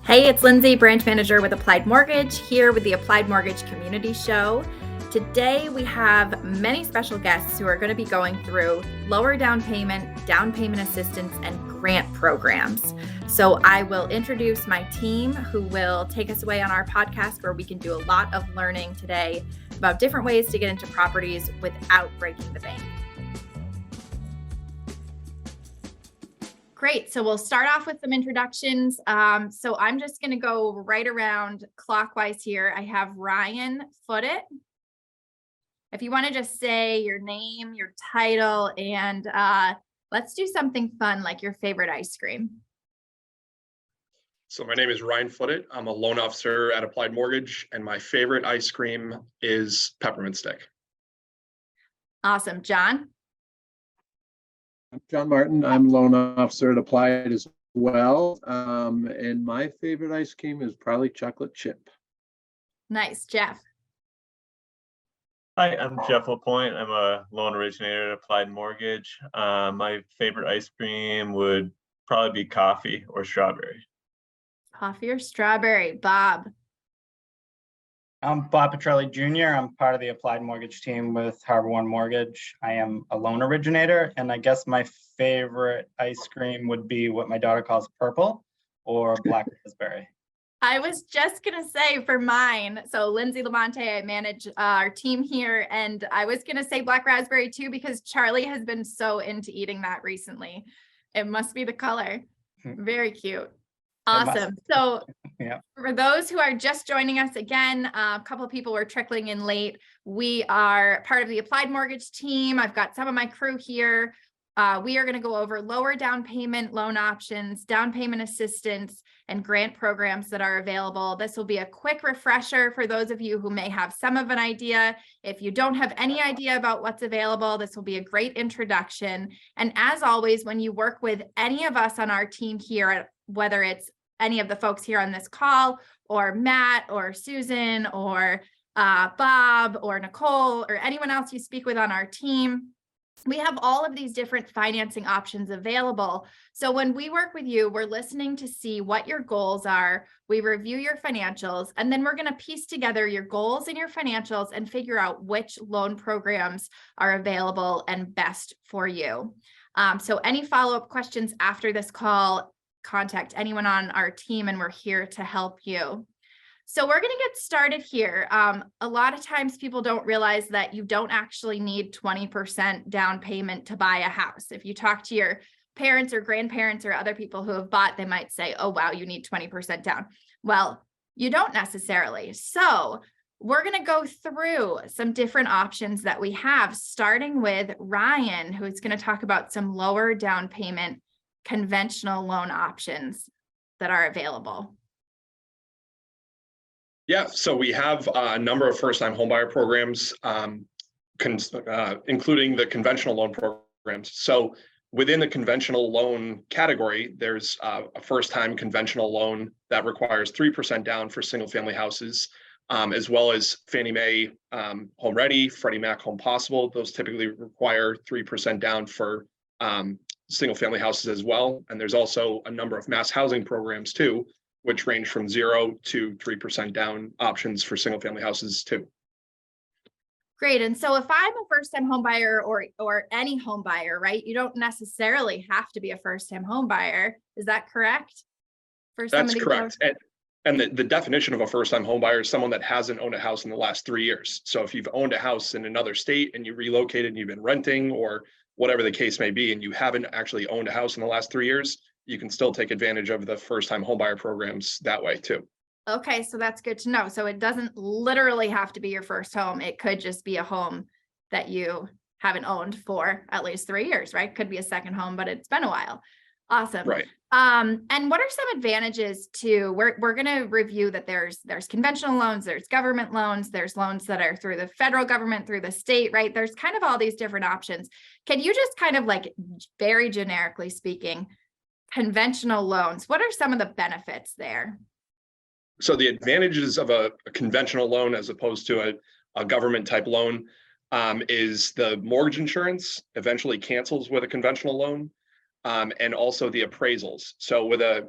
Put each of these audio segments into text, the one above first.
Hey, it's Lindsay, branch manager with Applied Mortgage, here with the Applied Mortgage Community Show. Today, we have many special guests who are going to be going through lower down payment assistance, and grant programs. So I will introduce my team who will take us away on our podcast where we can do a lot of learning today about different ways to get into properties without breaking the bank. Great. So we'll start off with some introductions. So I'm just going to go right around clockwise here. I have Ryan Footit. If you want to just say your name, your title, and let's do something fun like your favorite ice cream. So my name is Ryan Footit. I'm a loan officer at Applied Mortgage, and my favorite ice cream is peppermint stick. Awesome. John? I'm John Martin. I'm loan officer at Applied as well. And my favorite ice cream is probably chocolate chip. Nice. Jeff? Hi, I'm Jeff LaPointe. I'm a loan originator at Applied Mortgage. My favorite ice cream would probably be coffee or strawberry. Coffee or strawberry. Bob? I'm Bob Petrelli Jr. I'm part of the Applied Mortgage team with Harbor One Mortgage. I am a loan originator, and I guess my favorite ice cream would be what my daughter calls purple or black raspberry. I was just going to say for mine, so Lindsay LaBonte, I manage our team here, and I was going to say black raspberry too, because Charlie has been so into eating that recently. It must be the color. Very cute. Awesome. So Yeah. For those who are just joining us again, a couple of people were trickling in late. We are part of the Applied Mortgage team. I've got some of my crew here. We are going to go over lower down payment loan options, down payment assistance, and grant programs that are available. This will be a quick refresher for those of you who may have some of an idea. If you don't have any idea about what's available, this will be a great introduction. And as always, when you work with any of us on our team here, whether it's any of the folks here on this call, or Matt, or Susan, or Bob, or Nicole, or anyone else you speak with on our team, we have all of these different financing options available. So when we work with you, we're listening to see what your goals are. We review your financials, and then we're going to piece together your goals and your financials and figure out which loan programs are available and best for you. So any follow-up questions after this call, contact anyone on our team, and we're here to help you. So we're going to get started here. A lot of times people don't realize that you don't actually need 20% down payment to buy a house. If you talk to your parents or grandparents or other people who have bought, they might say, oh, wow, you need 20% down. Well, you don't necessarily. So we're going to go through some different options that we have, starting with Ryan, who's going to talk about some lower down payment conventional loan options that are available. Yeah, so we have a number of first-time homebuyer programs, including the conventional loan programs. So within the conventional loan category, there's a first-time conventional loan that requires 3% down for single-family houses, as well as Fannie Mae Home Ready, Freddie Mac Home Possible. Those typically require 3% down for single-family houses as well. And there's also a number of mass housing programs too, which range from 0 to 3% down options for single-family houses too. Great. And so if I'm a first-time home buyer or any home buyer, right, you don't necessarily have to be a first-time home buyer. Is that correct? That's correct. And the definition of a first-time home buyer is someone that hasn't owned a house in the last 3 years. So if you've owned a house in another state and you relocated and you've been renting or whatever the case may be, and you haven't actually owned a house in the last 3 years, you can still take advantage of the first-time homebuyer programs that way too. Okay, so that's good to know. So it doesn't literally have to be your first home. It could just be a home that you haven't owned for at least 3 years, right? Could be a second home, but it's been a while. Awesome. Right. And what are some advantages to, we're going to review that there's conventional loans, there's government loans, there's loans that are through the federal government, through the state, right? There's kind of all these different options. Can you just kind of like very generically speaking, conventional loans, what are some of the benefits there? So the advantages of a conventional loan as opposed to a government type loan is the mortgage insurance eventually cancels with a conventional loan. And also the appraisals. So with a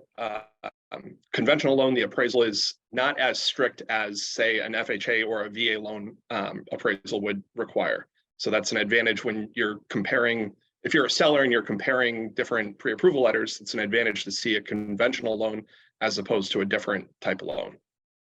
conventional loan, the appraisal is not as strict as, say, an FHA or a VA loan appraisal would require. So that's an advantage when you're comparing. If you're a seller and you're comparing different pre-approval letters, it's an advantage to see a conventional loan as opposed to a different type of loan.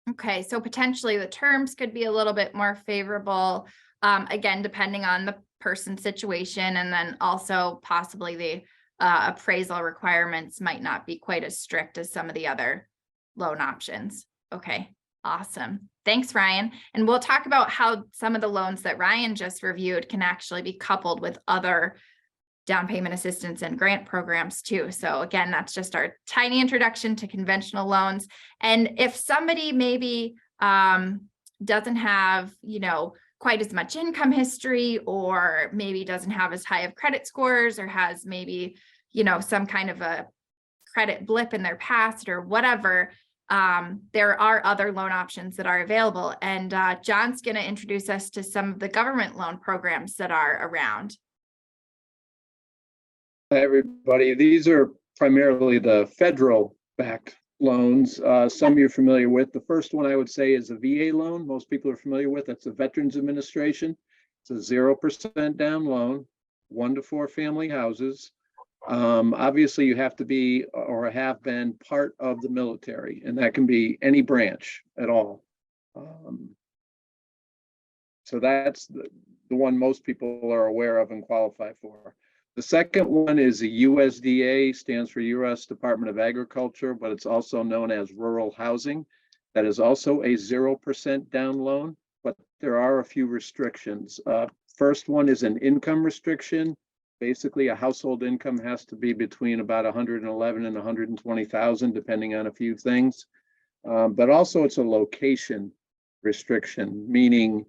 Okay, so potentially the terms could be a little bit more favorable, again, depending on the person's situation, and then also possibly the appraisal requirements might not be quite as strict as some of the other loan options. Okay, awesome. Thanks, Ryan. And we'll talk about how some of the loans that Ryan just reviewed can actually be coupled with other down payment assistance and grant programs too. So again, that's just our tiny introduction to conventional loans. And if somebody maybe doesn't have, quite as much income history, or maybe doesn't have as high of credit scores, or has maybe, some kind of a credit blip in their past or whatever, there are other loan options that are available. And John's going to introduce us to some of the government loan programs that are around. Hi, everybody. These are primarily the federal backed loans. Some you're familiar with. The first one I would say is a VA loan. Most people are familiar with. That's the Veterans Administration. It's a 0% down loan, 1 to 4 family houses. Obviously, you have to be or have been part of the military, and that can be any branch at all. So that's the one most people are aware of and qualify for. The second one is the USDA, stands for U.S. Department of Agriculture, but it's also known as rural housing. That is also a 0% down loan, but there are a few restrictions. First one is an income restriction. Basically, a household income has to be between about 111 and 120,000, depending on a few things. But also it's a location restriction, meaning,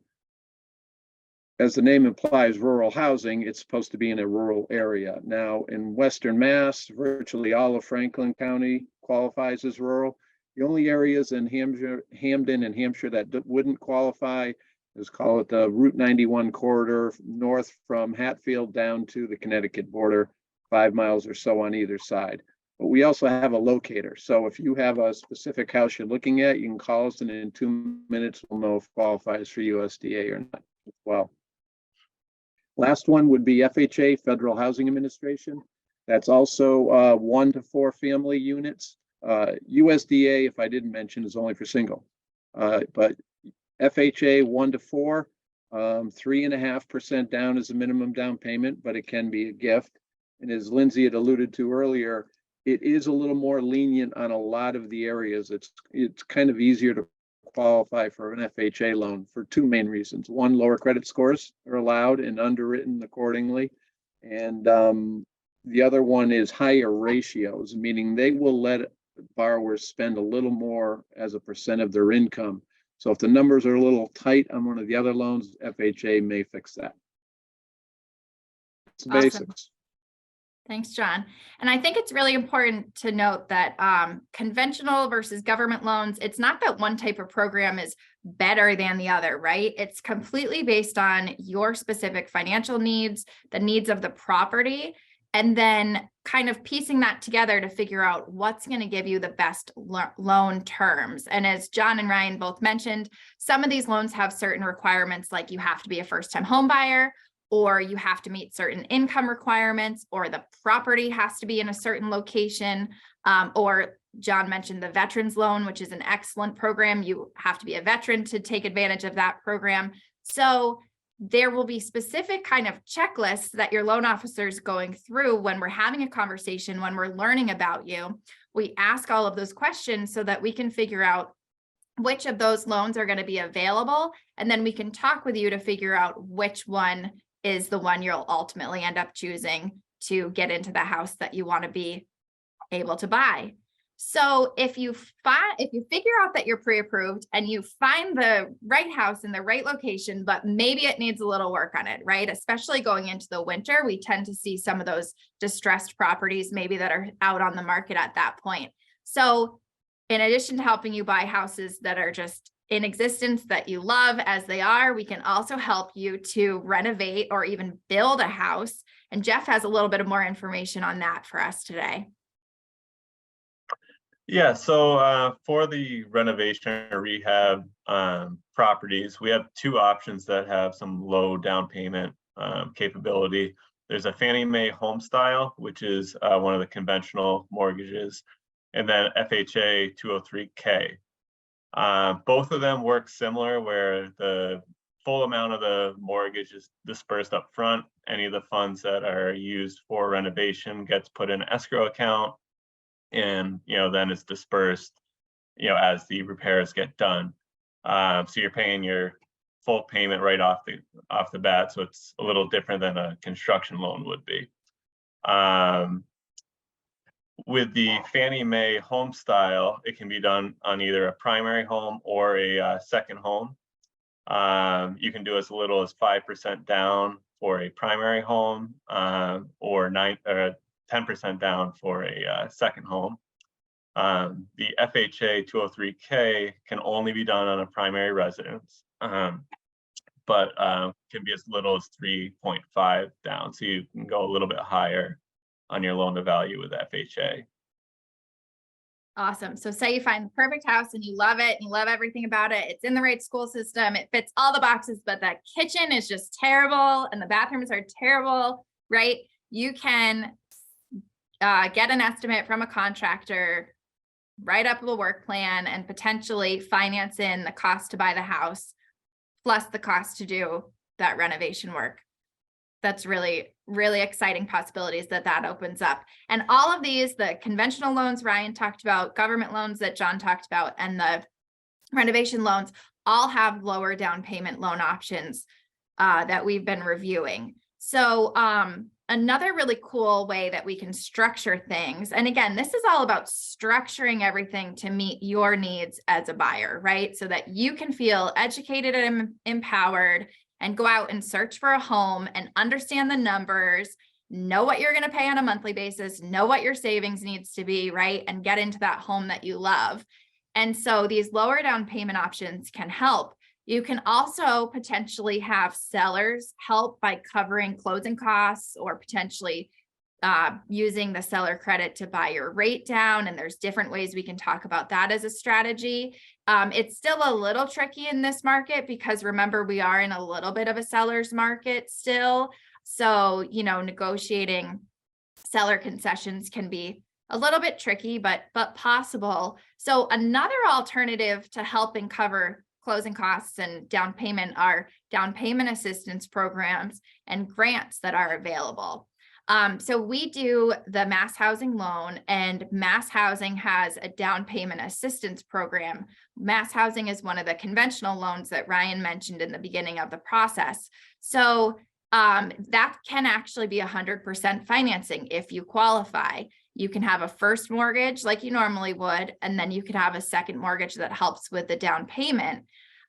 as the name implies, rural housing, it's supposed to be in a rural area. Now, in Western Mass, virtually all of Franklin County qualifies as rural. The only areas in Hamden and Hampshire that wouldn't qualify is, call it the Route 91 corridor, north from Hatfield down to the Connecticut border, 5 miles or so on either side. But we also have a locator. So if you have a specific house you're looking at, you can call us, and in 2 minutes, we'll know if it qualifies for USDA or not as well. Last one would be FHA, Federal Housing Administration. That's also 1 to 4 family units. USDA, if I didn't mention, is only for single. But FHA 1 to 4, 3.5% down is a minimum down payment, but it can be a gift. And as Lindsay had alluded to earlier, it is a little more lenient on a lot of the areas. It's kind of easier to qualify for an FHA loan for 2 main reasons. One, lower credit scores are allowed and underwritten accordingly. And the other one is higher ratios, meaning they will let borrowers spend a little more as a percent of their income. So if the numbers are a little tight on one of the other loans, FHA may fix that. It's the basics. Thanks, John. And I think it's really important to note that conventional versus government loans, it's not that one type of program is better than the other, right? It's completely based on your specific financial needs, the needs of the property, and then kind of piecing that together to figure out what's going to give you the best loan terms. And as John and Ryan both mentioned, some of these loans have certain requirements, like you have to be a first-time home buyer, or you have to meet certain income requirements, or the property has to be in a certain location, or John mentioned the veterans loan, which is an excellent program. You have to be a veteran to take advantage of that program. So there will be specific kind of checklists that your loan officer is going through when we're having a conversation, when we're learning about you. We ask all of those questions so that we can figure out which of those loans are going to be available, and then we can talk with you to figure out which one is the one you'll ultimately end up choosing to get into the house that you want to be able to buy. So if you figure out that you're pre-approved and you find the right house in the right location, but maybe it needs a little work on it, right? Especially going into the winter, we tend to see some of those distressed properties maybe that are out on the market at that point. So in addition to helping you buy houses that are just in existence that you love as they are, we can also help you to renovate or even build a house. And Jeff has a little bit of more information on that for us today. Yeah, so for the renovation or rehab properties, we have two options that have some low down payment capability. There's a Fannie Mae home style, which is one of the conventional mortgages, and then FHA 203K. Both of them work similar, where the full amount of the mortgage is dispersed up front. Any of the funds that are used for renovation gets put in an escrow account, and then it's dispersed as the repairs get done. So you're paying your full payment right off the bat, so it's a little different than a construction loan would be. With the Fannie Mae home style, it can be done on either a primary home or a second home. You can do as little as 5% down for a primary home, or 10% down for a second home. The FHA 203K can only be done on a primary residence, but can be as little as 3.5 down. So you can go a little bit higher on your loan to value with FHA. Awesome. So say you find the perfect house and you love it and you love everything about it. It's in the right school system. It fits all the boxes, but that kitchen is just terrible and the bathrooms are terrible, right? You can get an estimate from a contractor, write up a work plan, and potentially finance in the cost to buy the house plus the cost to do that renovation work. That's really, really exciting possibilities that opens up. And all of these, the conventional loans Ryan talked about, government loans that John talked about, and the renovation loans all have lower down payment loan options that we've been reviewing. So another really cool way that we can structure things, and again, this is all about structuring everything to meet your needs as a buyer, right? So that you can feel educated and empowered and go out and search for a home and understand the numbers, know what you're going to pay on a monthly basis, know what your savings needs to be, right? And get into that home that you love. And so these lower down payment options can help. You can also potentially have sellers help by covering closing costs, or potentially using the seller credit to buy your rate down. And there's different ways we can talk about that as a strategy. It's still a little tricky in this market because remember, we are in a little bit of a seller's market still. So, negotiating seller concessions can be a little bit tricky, but possible. So another alternative to helping cover closing costs and down payment are down payment assistance programs and grants that are available. So we do the Mass Housing loan, and Mass Housing has a down payment assistance program. Mass Housing is one of the conventional loans that Ryan mentioned in the beginning of the process. So that can actually be 100% financing if you qualify. You can have a first mortgage like you normally would, and then you could have a second mortgage that helps with the down payment.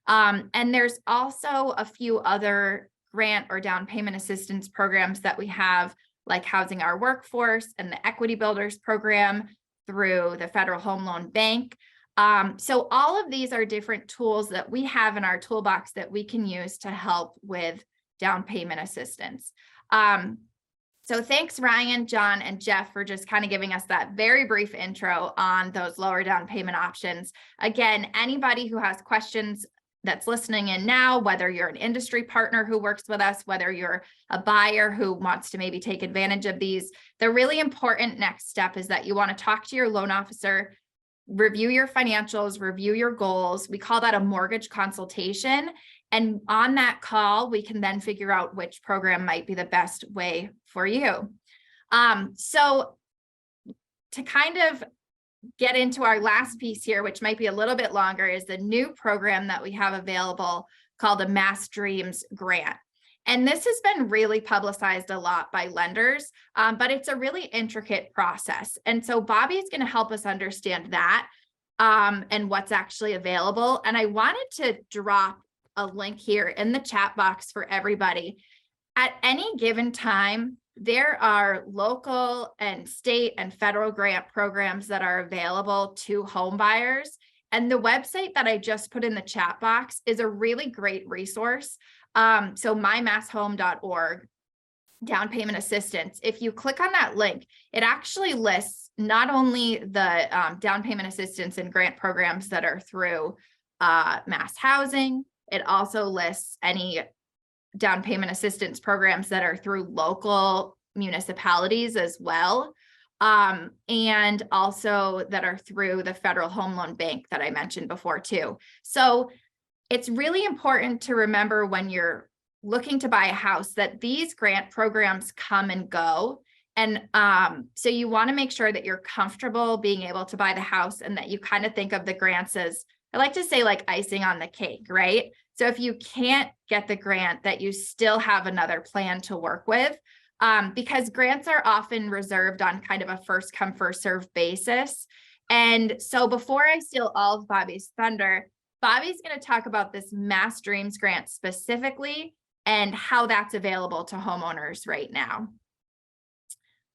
And there's also a few other grant or down payment assistance programs that we have, like Housing Our Workforce and the Equity Builders program through the Federal Home Loan Bank. So all of these are different tools that we have in our toolbox that we can use to help with down payment assistance. So thanks, Ryan, John, and Jeff, for just kind of giving us that very brief intro on those lower down payment options. Again, anybody who has questions that's listening in now, whether you're an industry partner who works with us, whether you're a buyer who wants to maybe take advantage of these, the really important next step is that you want to talk to your loan officer, review your financials, review your goals. We call that a mortgage consultation. And on that call, we can then figure out which program might be the best way for you. So to kind of get into our last piece here, which might be a little bit longer, is the new program that we have available called a MassDreams grant. And this has been really publicized a lot by lenders, but it's a really intricate process. And so Bobby's going to help us understand that and what's actually available. And I wanted to drop a link here in the chat box for everybody. At any given time, there are local and state and federal grant programs that are available to home buyers. And the website that I just put in the chat box is a really great resource. So mymasshome.org. down payment assistance. If you click on that link, it actually lists not only the down payment assistance and grant programs that are through Mass Housing, it also lists any down payment assistance programs that are through local municipalities as well. And also that are through the Federal Home Loan Bank that I mentioned before too. So it's really important to remember when you're looking to buy a house that these grant programs come and go. And so you want to make sure that you're comfortable being able to buy the house and that you kind of think of the grants as, I like to say, like icing on the cake, right? So if you can't get the grant, that you still have another plan to work with, because grants are often reserved on kind of a first come, first serve basis. And so before I steal all of Bobby's thunder, Bobby's going to talk about this MassDreams grant specifically and how that's available to homeowners right now.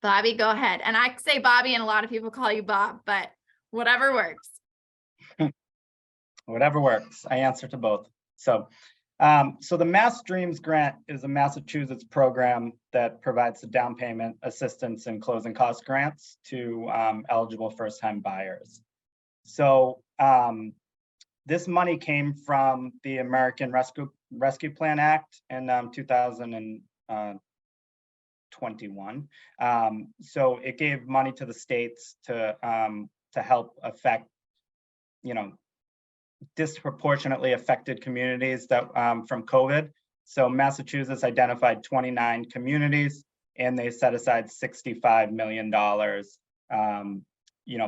Bobby, go ahead. And I say Bobby and a lot of people call you Bob, but whatever works. Whatever works. I answer to both. So the MassDreams grant is a Massachusetts program that provides the down payment assistance and closing cost grants to eligible first-time buyers. So this money came from the American Rescue Plan Act in 2021. So it gave money to the states to help affect, disproportionately affected communities that from COVID. So Massachusetts identified 29 communities, and they set aside $65 million,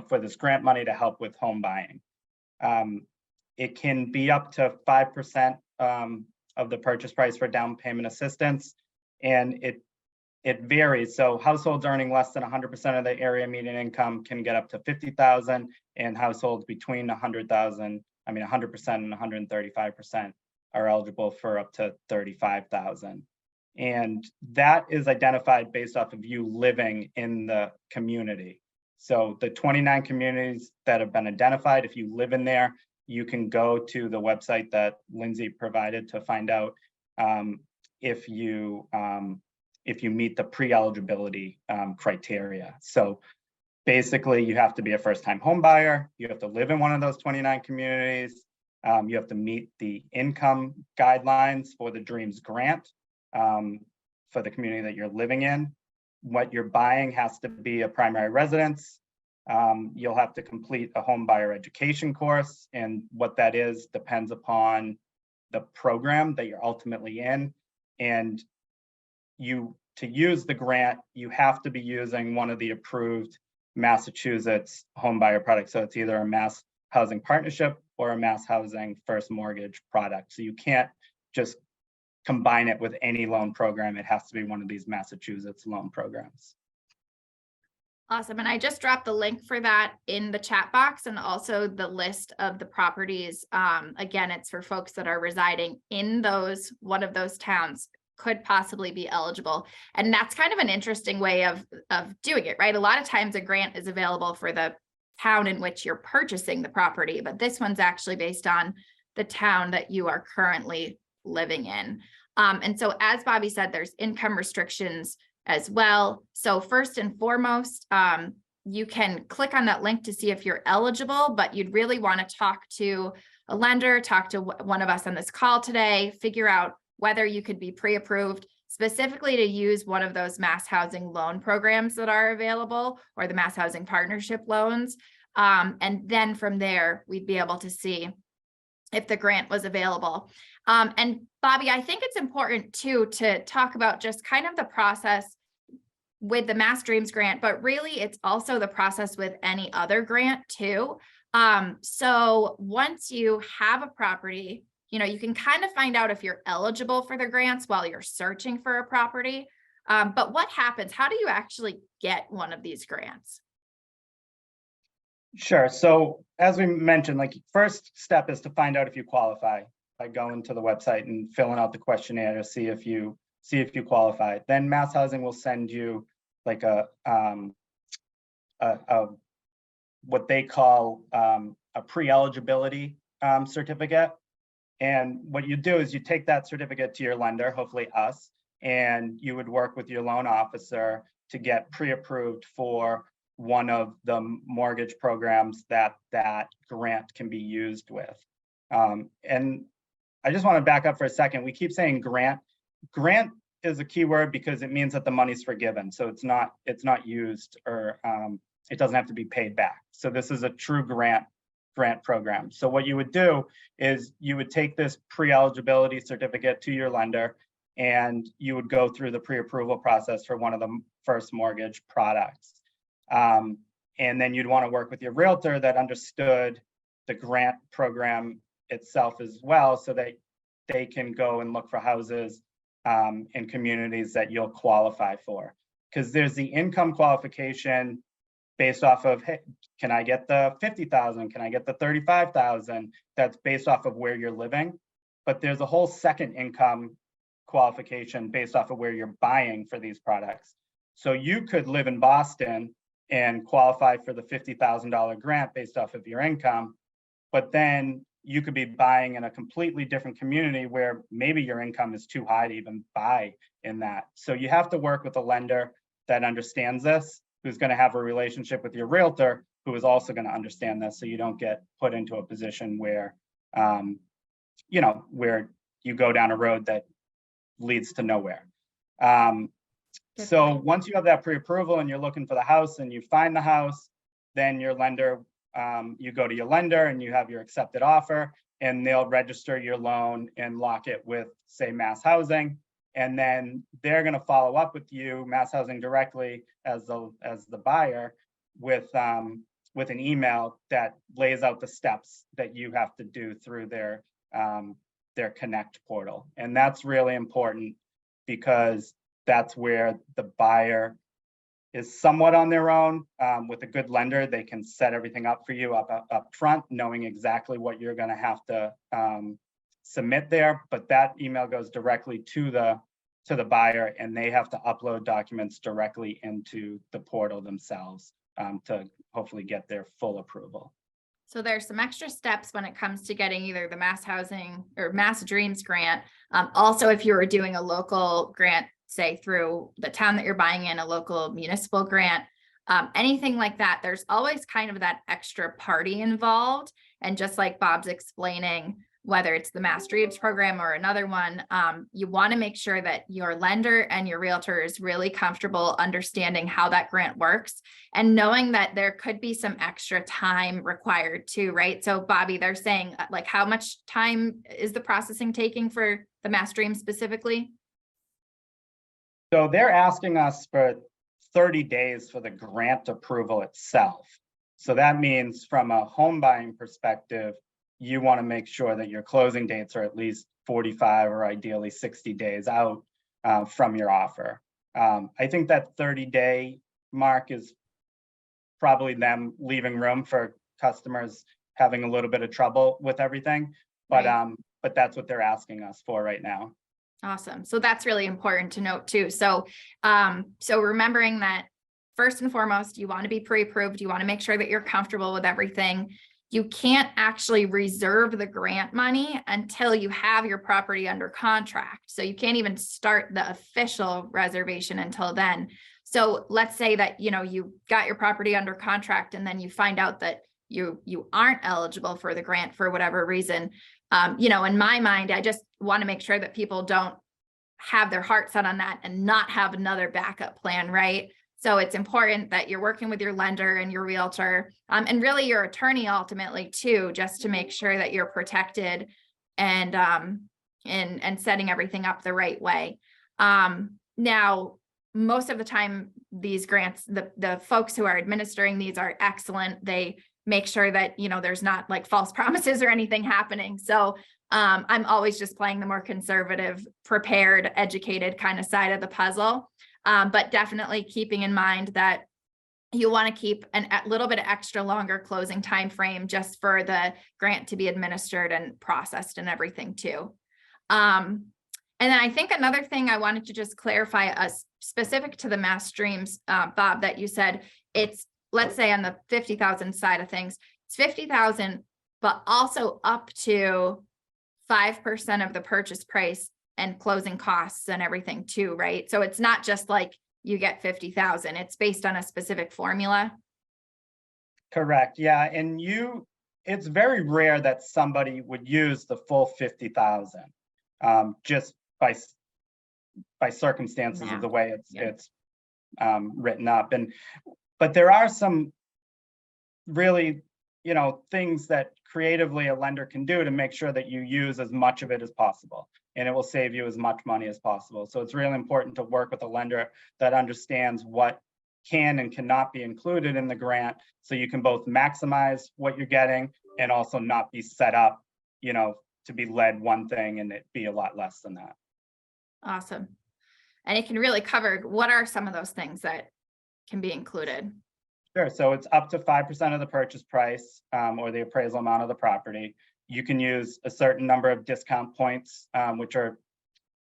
for this grant money to help with home buying. It can be up to 5% of the purchase price for down payment assistance, and it varies. So households earning less than 100% of the area median income can get up to $50,000, and households between 100% and 135% are eligible for up to $35,000. And that is identified based off of you living in the community. So the 29 communities that have been identified, if you live in there, you can go to the website that Lindsay provided to find out if you meet the pre-eligibility criteria. So basically, you have to be a first-time home buyer. You have to live in one of those 29 communities. You have to meet the income guidelines for the Dreams grant for the community that you're living in. What you're buying has to be a primary residence. You'll have to complete a home buyer education course, and what that is depends upon the program that you're ultimately in. And to use the grant, you have to be using one of the approved Massachusetts home buyer products. So it's either a Mass Housing Partnership or a Mass Housing First Mortgage product. So you can't just combine it with any loan program. It has to be one of these Massachusetts loan programs. Awesome. And I just dropped the link for that in the chat box, and also the list of the properties. Again, it's for folks that are residing in one of those towns could possibly be eligible. And that's kind of an interesting way of doing it, right? A lot of times a grant is available for the town in which you're purchasing the property, but this one's actually based on the town that you are currently living in. And so as Bobby said, there's income restrictions as well. So first and foremost, you can click on that link to see if you're eligible, but you'd really want to talk to a lender, talk to one of us on this call today, figure out whether you could be pre-approved specifically to use one of those Mass Housing loan programs that are available, or the Mass Housing Partnership loans. And then from there, we'd be able to see if the grant was available. And Bobby, I think it's important too to talk about just kind of the process with the MassDreams grant, but really it's also the process with any other grant too. So once you have a property, you can kind of find out if you're eligible for the grants while you're searching for a property. But what happens? How do you actually get one of these grants? Sure. So as we mentioned, first step is to find out if you qualify by going to the website and filling out the questionnaire to see if you qualify. Then Mass Housing will send you what they call a pre-eligibility certificate. And what you do is you take that certificate to your lender, hopefully us, and you would work with your loan officer to get pre-approved for one of the mortgage programs that grant can be used with. And I just want to back up for a second. We keep saying grant. Grant is a key word because it means that the money's forgiven. So it's not used, or it doesn't have to be paid back. So this is a true grant program. So what you would do is you would take this pre-eligibility certificate to your lender, and you would go through the pre-approval process for one of the first mortgage products. And then you'd want to work with your realtor that understood the grant program itself as well, so that they can go and look for houses in communities that you'll qualify for. Because there's the income qualification based off of, hey, can I get the 50,000? Can I get the 35,000? That's based off of where you're living. But there's a whole second income qualification based off of where you're buying for these products. So you could live in Boston and qualify for the $50,000 grant based off of your income, but then you could be buying in a completely different community where maybe your income is too high to even buy in that. So you have to work with a lender that understands this, who's going to have a relationship with your realtor, who is also going to understand this, so you don't get put into a position where, where you go down a road that leads to nowhere. So once you have that pre-approval and you're looking for the house and you find the house, then your lender, you go to your lender and you have your accepted offer, and they'll register your loan and lock it with, say, Mass Housing. And then they're going to follow up with you, Mass Housing directly as the buyer, with an email that lays out the steps that you have to do through their Connect portal. And that's really important, because that's where the buyer is somewhat on their own. With a good lender, they can set everything up for you up front, knowing exactly what you're going to have to submit there. But that email goes directly to the buyer, and they have to upload documents directly into the portal themselves to hopefully get their full approval. So there's some extra steps when it comes to getting either the Mass Housing or MassDreams grant. Also, if you were doing a local grant, say through the town that you're buying in, a local municipal grant, anything like that, there's always kind of that extra party involved. And just like Bob's explaining, whether it's the MassDreams program or another one, you want to make sure that your lender and your realtor is really comfortable understanding how that grant works, and knowing that there could be some extra time required too, right? So Bobby, they're saying, like, how much time is the processing taking for the MassDreams specifically? So they're asking us for 30 days for the grant approval itself. So that means from a home buying perspective, you want to make sure that your closing dates are at least 45 or ideally 60 days out from your offer. I think that 30-day mark is probably them leaving room for customers having a little bit of trouble with everything, but Right. But that's what they're asking us for right now. Awesome. So that's really important to note too. So, so remembering that first and foremost, you want to be pre-approved. You want to make sure that you're comfortable with everything. You can't actually reserve the grant money until you have your property under contract. So you can't even start the official reservation until then. So let's say that, you got your property under contract and then you find out that you aren't eligible for the grant for whatever reason. In my mind, I just want to make sure that people don't have their heart set on that and not have another backup plan, right? So it's important that you're working with your lender and your realtor, and really your attorney ultimately too, just to make sure that you're protected and setting everything up the right way. Now, most of the time, these grants, the folks who are administering these are excellent. They make sure that, there's not like false promises or anything happening. So I'm always just playing the more conservative, prepared, educated kind of side of the puzzle. But definitely keeping in mind that you want to keep a little bit of extra longer closing time frame just for the grant to be administered and processed and everything too. And then I think another thing I wanted to just clarify, specific to the MassDreams, Bob, that you said it's, let's say on the 50,000 side of things, it's 50,000, but also up to 5% of the purchase price and closing costs and everything too, right? So it's not just like you get 50,000, it's based on a specific formula. Correct, yeah, and it's very rare that somebody would use the full 50,000, just by circumstances Yeah. of the way Yeah. it's written up. But there are some really, things that creatively a lender can do to make sure that you use as much of it as possible, and it will save you as much money as possible. So it's really important to work with a lender that understands what can and cannot be included in the grant, so you can both maximize what you're getting and also not be set up, to be led one thing and it be a lot less than that. Awesome. And it can really cover, what are some of those things that can be included? Sure. So it's up to 5% of the purchase price, or the appraisal amount of the property. You can use a certain number of discount points, which are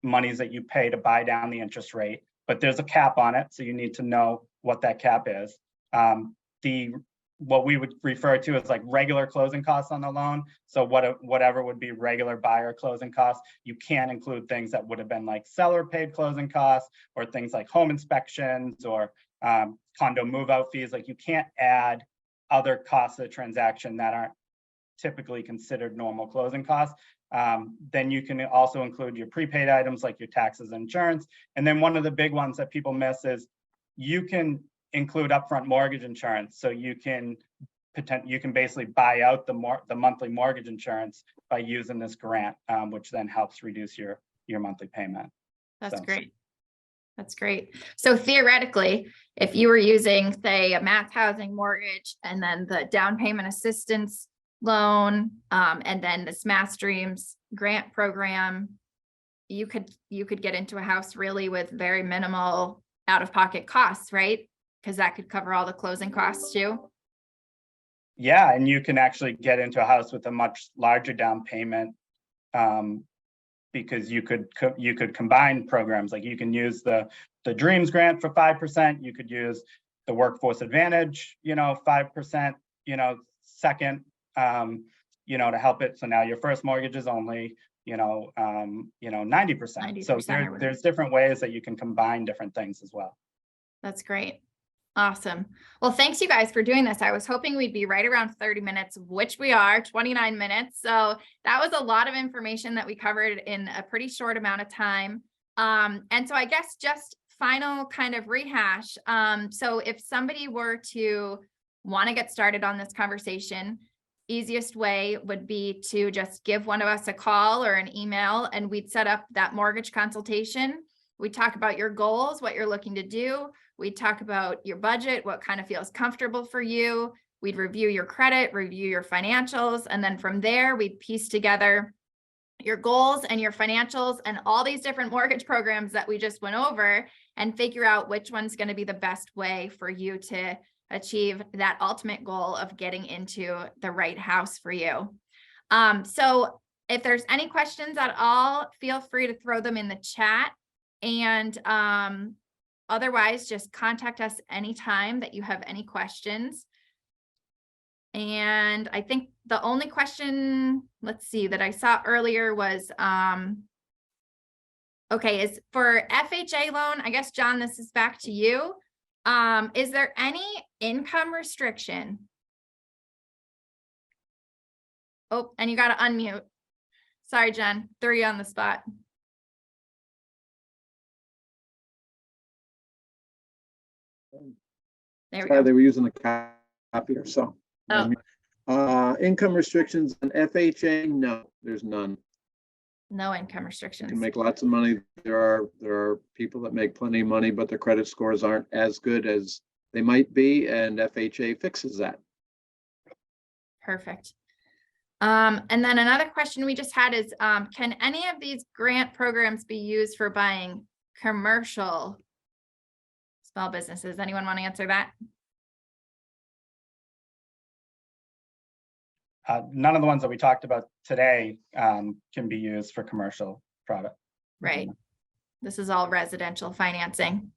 monies that you pay to buy down the interest rate, but there's a cap on it. So you need to know what that cap is. What we would refer to as like regular closing costs on the loan. So whatever would be regular buyer closing costs, you can't include things that would have been like seller paid closing costs, or things like home inspections, or condo move out fees. Like, you can't add other costs of the transaction that aren't typically considered normal closing costs. Then you can also include your prepaid items like your taxes and insurance. And then one of the big ones that people miss is you can include upfront mortgage insurance. So you can basically buy out the monthly mortgage insurance by using this grant, which then helps reduce your monthly payment. That's So- great. That's great. So theoretically, if you were using, say, a mass housing mortgage and then the down payment assistance loan, and then this MassDreams grant program, you could get into a house really with very minimal out-of-pocket costs, right? Because that could cover all the closing costs too. Yeah, and you can actually get into a house with a much larger down payment, because you could combine programs. Like, you can use the Dreams grant for 5%. You could use the Workforce Advantage, 5%, second, to help it. So now your first mortgage is only, 90%. So 90% or whatever. there's different ways that you can combine different things as well. That's great. Awesome. Well, thanks you guys for doing this. I was hoping we'd be right around 30 minutes, which we are, 29 minutes. So that was a lot of information that we covered in a pretty short amount of time. And so I guess just final kind of rehash. So if somebody were to want to get started on this conversation, easiest way would be to just give one of us a call or an email, and we'd set up that mortgage consultation. We talk about your goals, what you're looking to do. We talk about your budget, what kind of feels comfortable for you. We'd review your credit, review your financials, and then from there, we'd piece together your goals and your financials and all these different mortgage programs that we just went over, and figure out which one's going to be the best way for you to achieve that ultimate goal of getting into the right house for you. So if there's any questions at all, feel free to throw them in the chat. And otherwise, just contact us anytime that you have any questions. And I think the only question, let's see, that I saw earlier was, okay, is for FHA loan, I guess, John, this is back to you. Is there any income restriction? Oh, and you got to unmute. Sorry, Jen, threw you on the spot. There we go. They were using a copier, so. Oh. Income restrictions on FHA, no, there's none. No income You restrictions. can make lots of money. There are people that make plenty of money, but their credit scores aren't as good as they might be, and FHA fixes that. Perfect. And then another question we just had is, can any of these grant programs be used for buying commercial small businesses? Anyone want to answer that? None of the ones that we talked about today can be used for commercial product. Right. This is all residential financing.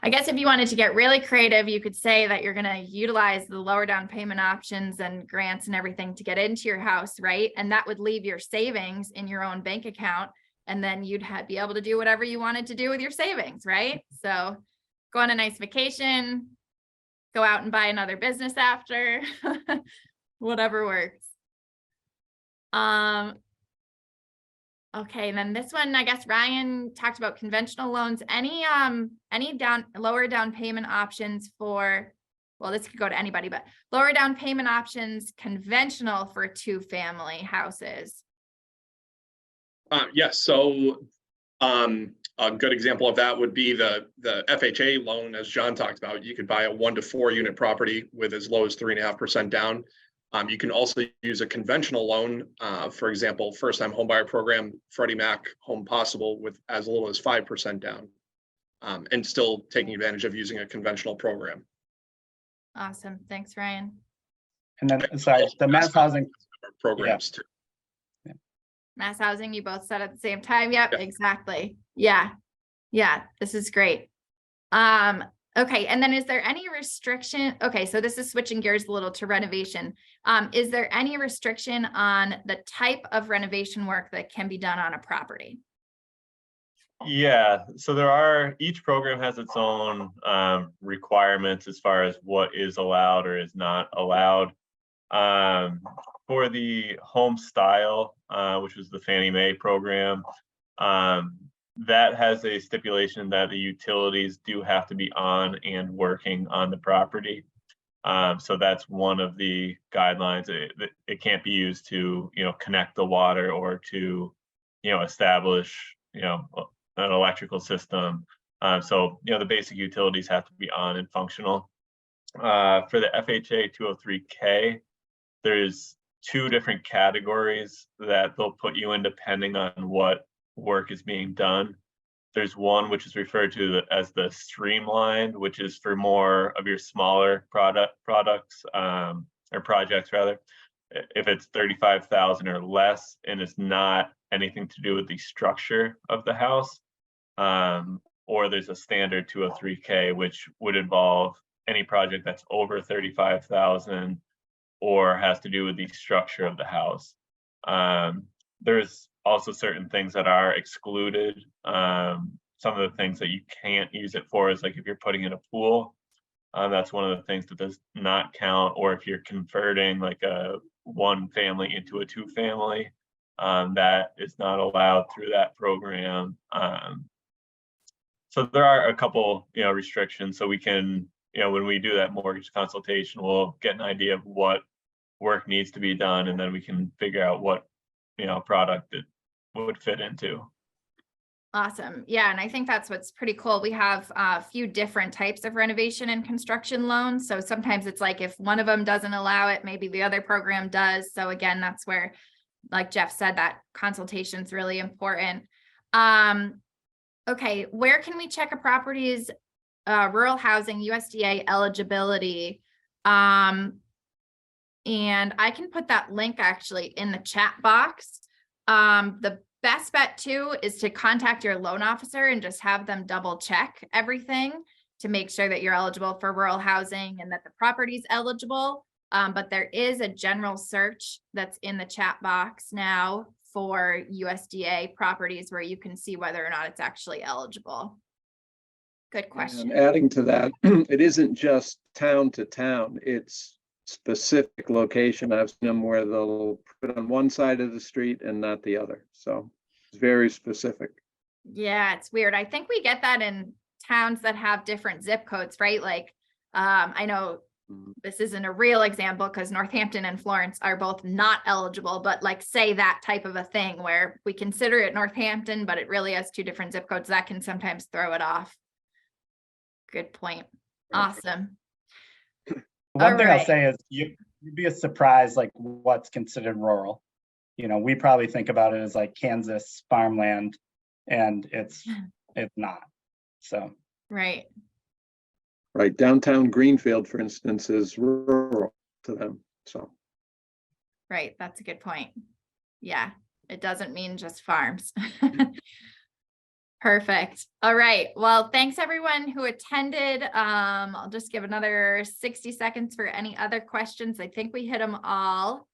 I guess if you wanted to get really creative, you could say that you're going to utilize the lower down payment options and grants and everything to get into your house, right? And that would leave your savings in your own bank account. and then you'd be able to do whatever you wanted to do with your savings, right? So go on a nice vacation, go out and buy another business after, whatever works. Okay, and then this one, I guess Ryan talked about conventional loans. Any lower down payment options for, well, this could go to anybody, but lower down payment options conventional for 2-family houses? Yes, so a good example of that would be the FHA loan, as John talked about. You could buy a 1 to 4 unit property with as low as 3.5% down. You can also use a conventional loan, for example, first time homebuyer program, Freddie Mac Home Possible, with as little as 5% down, and still taking advantage of using a conventional program. Awesome. Thanks, Ryan. And then, sorry, the mass housing Programs too. Mass housing, you both said at the same time. Yep, Yeah. exactly. Yeah. This is great. Okay, and then is there any restriction? Okay, so this is switching gears a little to renovation. Is there any restriction on the type of renovation work that can be done on a property? Yeah, so each program has its own requirements as far as what is allowed or is not allowed. For the home style, which is the Fannie Mae program, that has a stipulation that the utilities do have to be on and working on the property. So that's one of the guidelines. It can't be used to, connect the water or to, establish, an electrical system. So, the basic utilities have to be on and functional. For the FHA 203K, there's 2 different categories that they'll put you in depending on what work is being done. There's one which is referred to as the streamlined, which is for more of your smaller products or projects rather. If it's 35,000 or less and it's not anything to do with the structure of the house, or there's a standard 203K, which would involve any project that's over 35,000 or has to do with the structure of the house. There's also certain things that are excluded. Some of the things that you can't use it for is like if you're putting in a pool, that's one of the things that does not count. Or if you're converting like a 1 family into a 2 family, that is not allowed through that program. So there are a couple, restrictions. So we can, when we do that mortgage consultation, we'll get an idea of what work needs to be done, and then we can figure out what, product it would fit into. Awesome. Yeah, and I think that's what's pretty cool. We have a few different types of renovation and construction loans. So sometimes it's like if one of them doesn't allow it, maybe the other program does. So again, that's where, like Jeff said, that consultation is really important. Okay, where can we check a property's rural housing USDA eligibility? And I can put that link actually in the chat box. The best bet too is to contact your loan officer and just have them double check everything to make sure that you're eligible for rural housing and that the property's eligible. But there is a general search that's in the chat box now for USDA properties where you can see whether or not it's actually eligible. Good question. And adding to that, it isn't just town to town, it's specific location. I've seen them where they'll put it on one side of the street and not the other. So it's very specific. Yeah, it's weird. I think we get that in towns that have different zip codes, right? Like, I know this isn't a real example because Northampton and Florence are both not eligible, but like say that type of a thing where we consider it Northampton, but it really has 2 different zip codes, that can sometimes throw it off. Good point. Awesome. One thing I'll say is you'd be surprised like what's considered rural. We probably think about it as like Kansas farmland, and it's not. So Right. Right. Downtown Greenfield, for instance, is rural to them. So. Right. That's a good point. Yeah. It doesn't mean just farms. Perfect. All right. Well, thanks everyone who attended. I'll just give another 60 seconds for any other questions. I think we hit them all.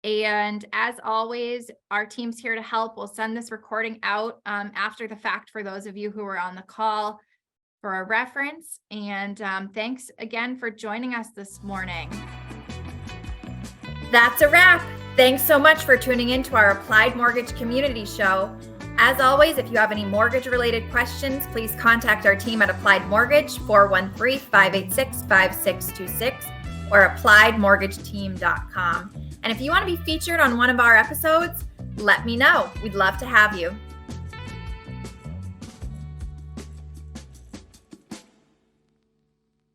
And as always, our team's here to help. We'll send this recording out after the fact for those of you who were on the call for a reference. And thanks again for joining us this morning. That's a wrap. Thanks so much for tuning in to our Applied Mortgage Community Show. As always, if you have any mortgage-related questions, please contact our team at Applied Mortgage, 413-586-5626, or appliedmortgageteam.com. And if you want to be featured on one of our episodes, let me know. We'd love to have you.